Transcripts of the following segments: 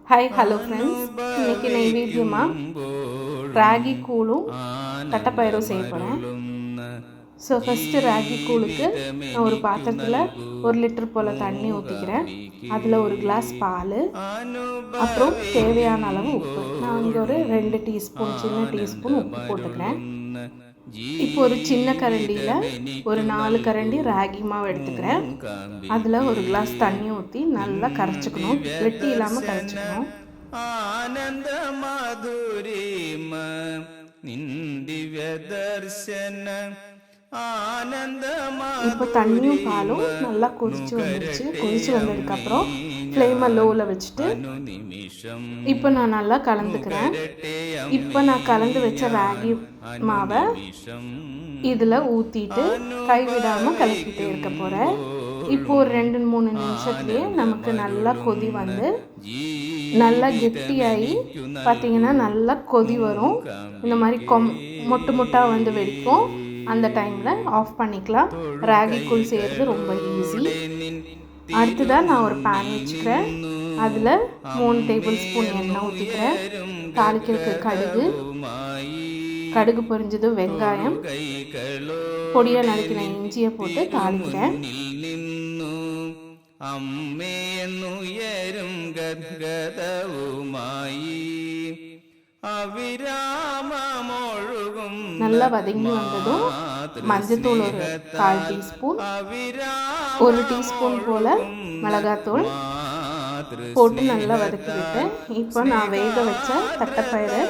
Hi hello friends, இன்றைக்கி நைவேத்தியமாக ராகி கூழும் தட்டைப்பயிரும் செய்ய போகிறேன். ஸோ ஃபஸ்ட்டு ராகி கூழுக்கு நான் ஒரு பாத்திரத்தில் 1 லிட்டர் போல் தண்ணி ஊற்றிக்கிறேன். அதில் 1 கிளாஸ் பால், அப்புறம் தேவையான அளவு உப்பு. நான் இங்கே ஒரு 2 டீஸ்பூன் சின்ன டீஸ்பூன் உப்பு போட்டுக்கிறேன். இப்போ ஒரு சின்ன கரண்டியில் ஒரு 4 கரண்டி ராகி மாவு எடுத்துக்கிறேன். அதில் 1 கிளாஸ் தண்ணி ஊற்றி நல்லா கரைச்சிக்கணும், வெட்டி இல்லாமல் கரைச்சிக்கணும். ஆனந்த மாதுரிம நிந்திவ்ய தர்சன இப்போ தண்ணியும் பாலும் நல்லா கொதிச்சு வந்துடுச்சு. கொதிச்சு வந்ததுக்கப்புறம் ஃப்ளேமை லோவில் வச்சுட்டு இப்போ நான் நல்லா கலந்துக்கிறேன். இப்போ நான் கலந்து வச்ச ராகி மாவை இதில் ஊற்றிட்டு கைவிடாமல் கலக்கிட்டே இருக்க போகிறேன். இப்போ ஒரு 2-3 நிமிஷத்துலேயே நமக்கு நல்லா கொதி வந்து நல்லா கெட்டியாகி பார்த்திங்கன்னா நல்லா கொதி வரும். இந்த மாதிரி மொட்டு மொட்டாக வந்து வெடிக்கும். அந்த டைமில் ஆஃப் பண்ணிக்கலாம். ராகி கூழ் செய்கிறது ரொம்ப ஈஸி. அடுத்ததாக நான் ஒரு பேன் வச்சுக்கிறேன். அதில் 3 டேபிள் ஸ்பூன் எண்ணெய் ஊற்றிக்கிறேன். தாளிக்கிறதுக்கு கடுகு பொரிஞ்சது, வெங்காயம், பொடியாக நறுக்கின இஞ்சியை போட்டு தாளிக்கிறேன். അമ്മേന്നുയരും ഗദ്ഗദവുമായി അവിരാമമൊഴുകും நல்லா வதங்கி வந்ததும் மஞ்சத்தூள் ஒரு 1/4 டீஸ்பூன், 1 டீஸ்பூன் போல் மிளகாத்தூள் போட்டு நல்லா வதக்கி விட்டேன். இப்போ நான் வேக வச்ச தட்டைப்பயிரை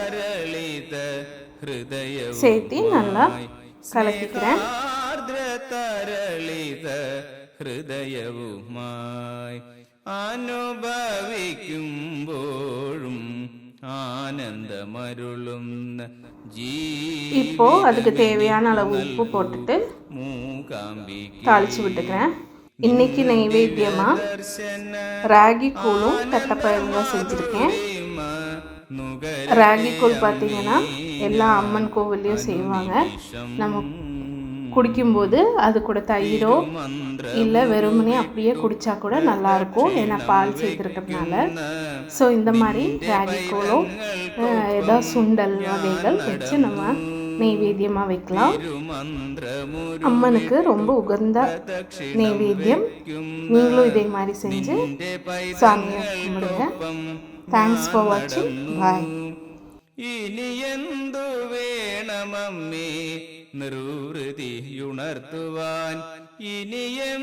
சேர்த்து நல்லா கலக்கிக்கிறேன். ഹൃദയവുമായി അനുഭവിക്കുമ്പോഴും ആനന്ദമരുളുന്ന இப்போ அதுக்கு தேவையான அளவு உப்பு போட்டுட்டு தாளிச்சு விட்டுக்கிறேன். இன்னைக்கு நைவேத்தியமாக ராகி கூழும் தட்டைப்பயிரும் தான் செஞ்சுருக்கேன். ராகி கூழ் பார்த்திங்கன்னா எல்லா அம்மன் கோவில்லையும் செய்வாங்க. நம்ம குடிக்கும்போது அது கூட தயிரோ இல்லை வெறுமனே அப்படியே குடித்தா கூட நல்லாயிருக்கும், ஏன்னா பால் சேர்த்துருக்கிறதுனால. ஸோ இந்த மாதிரி ராகி கூழோ ஏதாவது சுண்டல் வகைகள் வச்சு நம்ம நெய்வேத்தியமாக வைக்கலாம். அம்மனுக்கு ரொம்ப உகந்த நெய்வேத்தியம். நீங்களும் இதே மாதிரி செஞ்சு சாமியை கும்பிடுங்க. தேங்க்ஸ் ஃபார் வாட்சிங். பாய். ഇനി എന്തു വേണമമ്മേ നിർവൃതിയുണർത്തുവാൻ ഇനിയും